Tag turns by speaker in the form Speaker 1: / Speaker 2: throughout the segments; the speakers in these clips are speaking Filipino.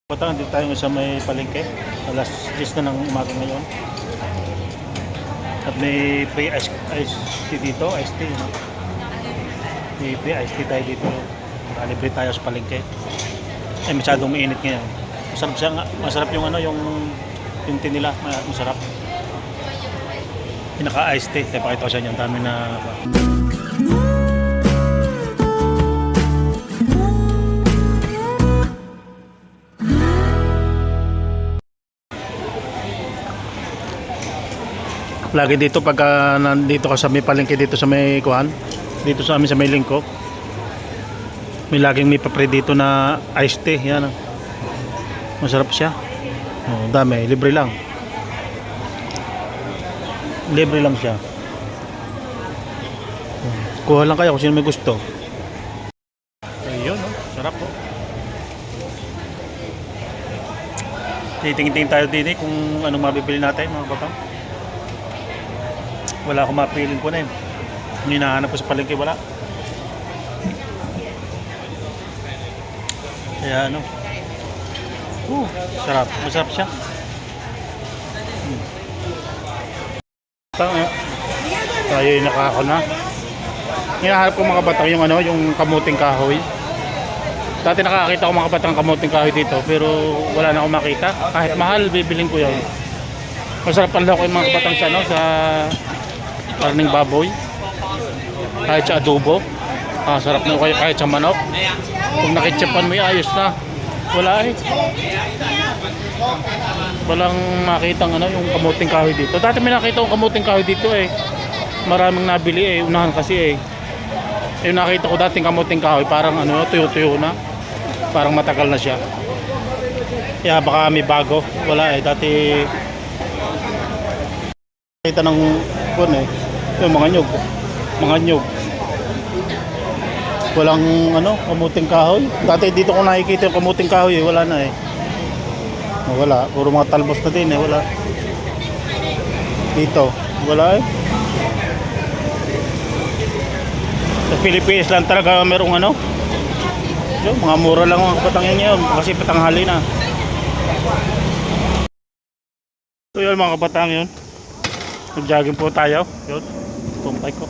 Speaker 1: Bata, dito tayo sa may palengke. Alas 10 na ng umaga ngayon. At may free ice tea dito, ice tea. No? May free ice tea tayo dito. Libre tayo sa palengke. Ay, masyadong mainit ngayon. Masarap siya, masarap yung yung tea nila, masarap. Pinaka ice tea. Kaya pakita ko sa inyo, ang dami na lagi dito pagka nandito ka sa may palengke dito sa may kuhan, dito sa amin sa may lingko, may laging may papre dito na iced tea. Yan, masarap siya. Dami, libre lang siya. Kuha lang kayo kung sino may gusto. Ayun, sarap po. Titingin-tingin tayo din kung anong mabibili natin, mga batang. Wala akong mapiling ko na yun. Yung hinahanap ko sa palengke, wala. Kaya sarap. Masarap siya. Tayo yung nakako na. Hinahanap ko mga batang yung kamuting kahoy. Dati nakakita ko mga batang kamuting kahoy dito, pero wala na akong makita. Kahit mahal, bibiling ko yun. Masarap pala ko yung mga batang sa karning baboy, kahit sa adobo, sarap na kayo kahit sa manok. Kung nakitsapan mo ayos na. Wala walang makitang yung kamuting kahoy dito. Dati may nakita kong kamuting kahoy dito maraming nabili unahan kasi yung nakita ko dating kamuting kahoy parang tuyo-tuyo na, parang matagal na siya. Kaya baka may bago. Wala dati kita ng yung mga nyug. Walang kamuting kahoy. Dati dito ko nakikita yung kamuting kahoy, wala na wala, puro mga talbos na din wala. Dito, wala Sa Pilipinas lang talaga merong yung mga mura lang mga kapatang yan ngayon kasi patanghali na. So yun mga kapatang yun. Mag-jogging po tayo. Yun. Tumpay ko.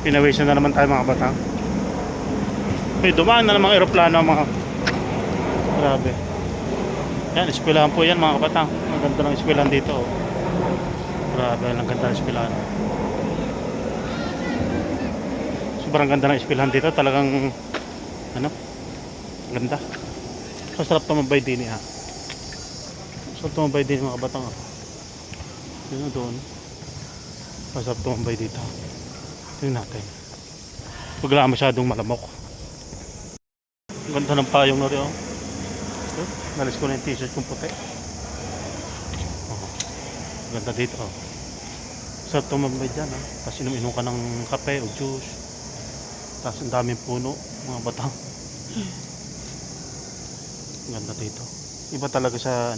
Speaker 1: Pinawisan na naman tayo mga batang. May dumaan na namang aeroplano mga. Grabe. Yan, eskwelahan po yan mga batang. Ang ganda ng eskwelahan dito. Grabe, ang ganda ng eskwelahan. Sobrang ganda ng eskwelahan dito. Talagang ganda. Masarap tumambay din Masarap tumambay din mga batang. Yun doon. Masarap tumambay dito. Tingnan natin. Huwag lang masyadong malamok. Ang ganda ng payong na rin. Nalis ko na yung t-shirt kong puti. Ganda dito. Masarap tumambay dyan. Tapos inom ka ng kape o juice. Tapos ang daming puno. Mga batang. Ganda dito. Iba talaga sa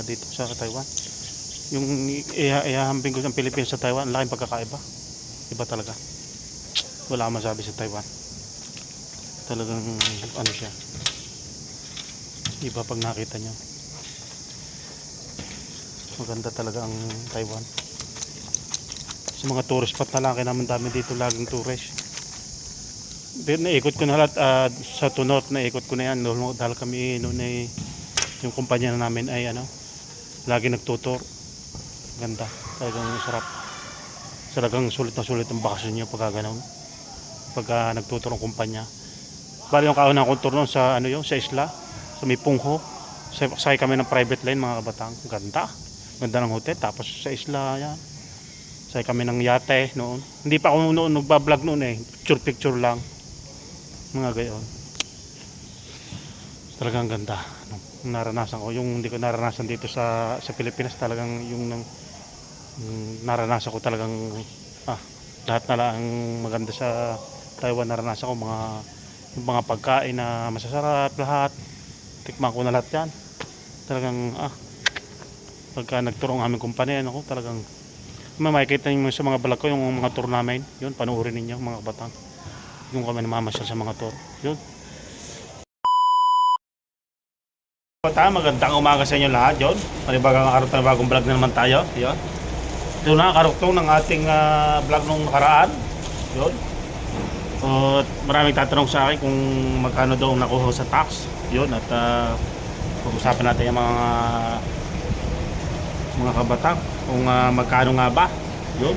Speaker 1: dito sa Taiwan. Yung ihahambing ko sa Pilipinas sa Taiwan, laking pagkakaiba. Iba talaga. Wala akong masabi sa Taiwan. Talagang siya. Iba pag nakita nyo. Maganda talaga ang Taiwan. Sa mga tourist spot na lang, kaya naman dami dito laging tourist. Naikot ko na lahat sa Tunot, naikot ko na yan. Dahil kami yung kumpanya na namin ay lagi nagtutur. Ganda, talagang sarap. Talagang sulit na sulit ang bakasyon nyo pagka gano'n, pagka nagtuturo ng kumpanya. Bali yung kaunang kong tour noon sa sa isla, sa may Pungho. Sakay kami ng private line mga kabatang. Ganda ng hotel. Tapos sa isla yan, sakay kami ng yate noon. Hindi pa ako noon nagbablog noon picture lang, mga gayon. Talagang ganda naranasan ko. Yung hindi ko naranasan dito sa Pilipinas, talagang yung naranasan ko talagang lahat na lang maganda sa Taiwan. Naranasan ko yung mga pagkain na masasarap lahat. Tikman ko na lahat yan. Talagang pagka nagturo ang aming kumpanya, talagang makikita niyo sa mga vlog ko yung mga tour namin. Yun, panoorin ninyo mga batang. Yung kami namamasyal sa mga tour. Yun. Magandang umaga sa inyo lahat, yun. Panibagang araw tayo, bagong vlog na naman tayo, yun. Ito na, karugtong ng ating vlog nung nakaraan, yun. At maraming tatanong sa akin kung magkano daw nakuha sa tax, yun. At pag-usapan natin yung mga kabatang kung magkano nga ba, yun.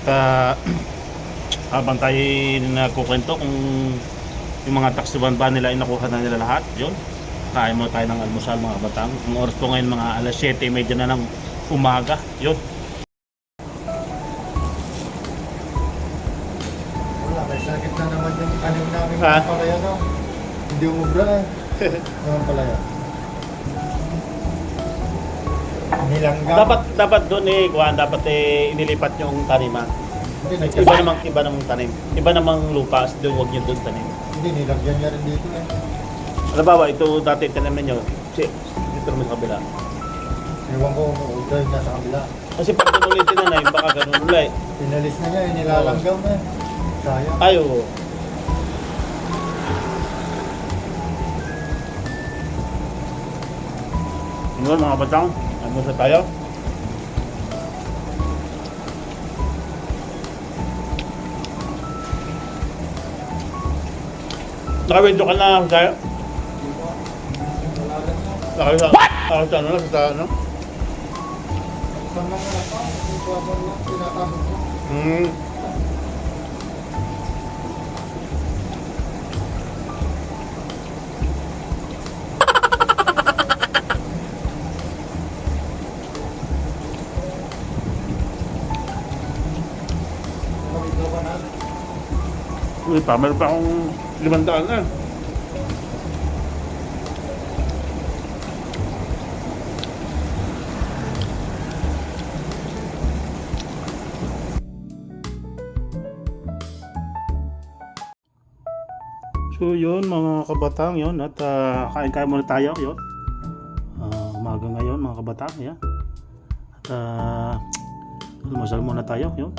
Speaker 1: At habang tayo nagkukwento kung yung mga tax ba nila ay nakuha na nila lahat, yun. Kain mo tayo ng almusal mga batang. Ang oras po ngayon mga alas 7:30 na ng umaga. Yun.
Speaker 2: Wala, may sakit na naman yung kanin namin ng palaya, no? Hindi umubra eh. Naman palaya. Nilanggam.
Speaker 1: Dapat doon dapat inilipat yung taniman.
Speaker 2: Hindi,
Speaker 1: Iba namang tanim. Iba namang lupa, doon wag niyo doon tanim.
Speaker 2: Hindi, nilagyan niya rin dito eh.
Speaker 1: Halimbawa, ito dati tinamin nyo. Dito naman sa kabila.
Speaker 2: Ewan ko, dahil nasa kabila.
Speaker 1: Kasi pag doon ulit tinanay, baka ganun ulit.
Speaker 2: Pinalis na niya, nilalanggam na eh. Sayang.
Speaker 1: Ay, oo. Yun mga batang, ano sa tayo? Nakawento ka na, tayo? What? Sa ano?
Speaker 2: Saan lang na pa? Yung swabon lang, tinatabot ko. Nakabito ka na?
Speaker 1: Uy pa, meron pa akong 500 na. So yun mga kabatang yun at kain-kain muna tayo yun. Umaga ngayon mga kabatang yan. At almusal muna tayo yun.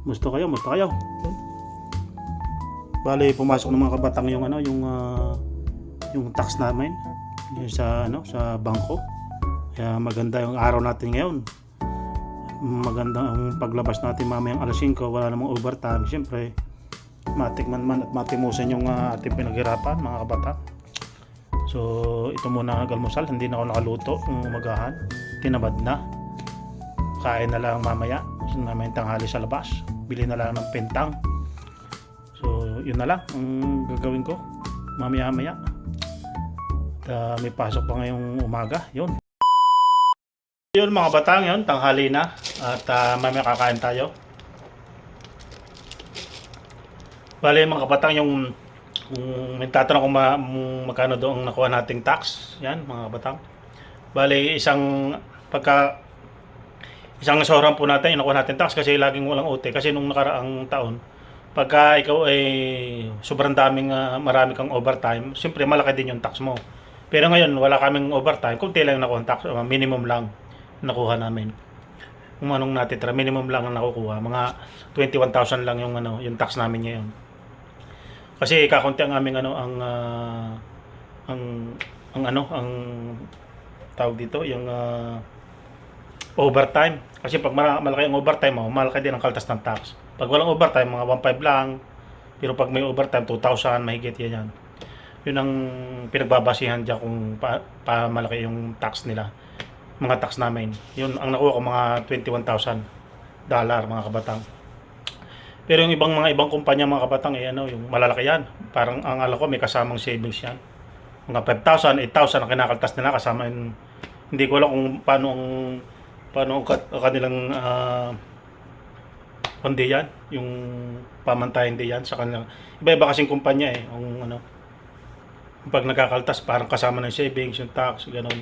Speaker 1: Musto kayo. Yun. Bali pumasok ng mga kabatang yung yung tax namin yung sa bangko. Kaya maganda yung araw natin ngayon. Maganda ang paglabas natin mamayang alas 5, wala namang overtime. Siyempre matikman man at matimusan yung ating pinaghirapan mga kabata. So ito muna ang almusal, hindi na ako nakaluto ng umagahan, tinamad na, kain na lang mamaya. So namin tanghali sa labas, bili na lang ng pentang. So yun na lang ang gagawin ko mamaya. May pasok pa ngayong umaga, yun mga batang, yun tanghali na at mamaya kakain tayo. Bale mga kapatang, yung may tatanong kung magkano doon ang nakuha nating tax. Yan mga kapatang. Bale isang soran po natin yung nakuha natin tax kasi laging walang OT. Kasi nung nakaraang taon, pagka ikaw ay sobrang marami kang overtime, siyempre malaki din yung tax mo. Pero ngayon wala kaming overtime, kunti lang yung nakuha tax, minimum lang nakuha namin. Kung anong natitira, minimum lang ang nakukuha. Mga 21,000 lang yung tax namin ngayon. Kasi kakunti ang aming ang tawag dito yung overtime. Kasi pag malaki ang overtime mo, malaki din ang kaltas ng tax. Pag walang overtime, mga 1.5 lang. Pero pag may overtime, 2,000 mahigit yan. Yun ang pinagbabasihan diyan kung pa malaki yung tax nila. Mga tax namin. Yun ang nakuha ko mga $21,000 mga kabatang. Pero yung mga ibang kumpanya mga kabatang yung malalaki yan. Parang ang alam ko may kasamang savings yan. Mga 5,000, 8,000 ang kinakaltas nila kasama yung, hindi ko alam kung paano ang kanilang kundi yan, yung pamantayan din yan sa kanilang iba-iba kasing kumpanya yung pag nagkakaltas parang kasama ng savings, yung tax, gano'n.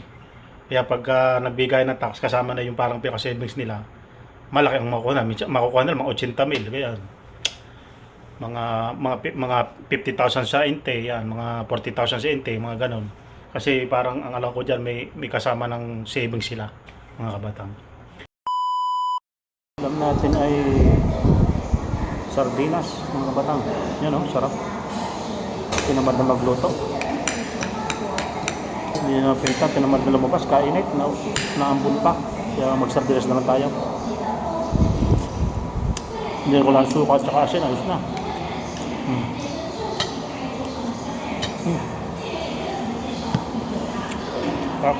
Speaker 1: Kaya pag nagbigay ng tax kasama na yung parang pinaka-savings nila, malaki ang makukuha nila mga 80,000 kaya mga 50,000 sa inte yan, mga 40,000 sa inte, mga ganon. Kasi parang ang alam ko diyan may kasama ng savings sila mga kabatang. Alam natin ay sardinas mga kabatang. Yan sarap. Tinamad na magluto. Hindi na pinta, tinamad na lumabas, kainit, naambun pa. Kaya magsardinas na lang tayo. Hindi ko lang suka at saka asin, ayos na. Tap.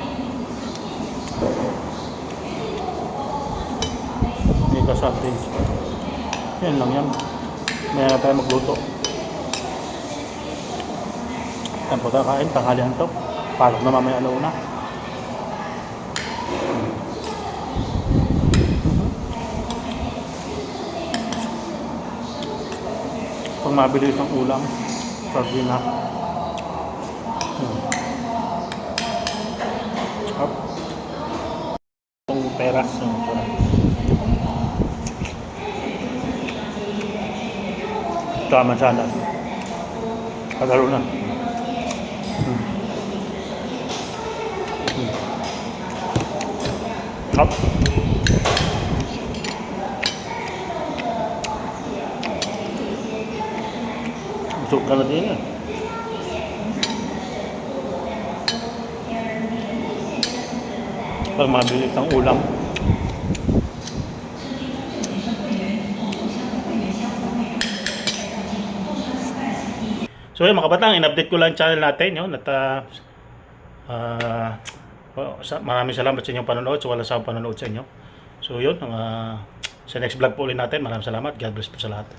Speaker 1: Hindi ka sardines. Yan lang yan. May na tayo magluto. Yan po kakain, tanghalian to. Palok na mamaya alauna. Pag mabilis ang ulam, sardina. Up. Itong peras. Ito ang mansanas. Kagalo na. Up. Busog ka na din eh. Pag mabilis ang ulam. So yun mga kabatang, in-update ko lang ang channel natin yun. At maraming salamat sa inyong panonood. So wala sa panonood sa inyo. So yun, sa next vlog po ulit natin. Maraming salamat. God bless po sa lahat.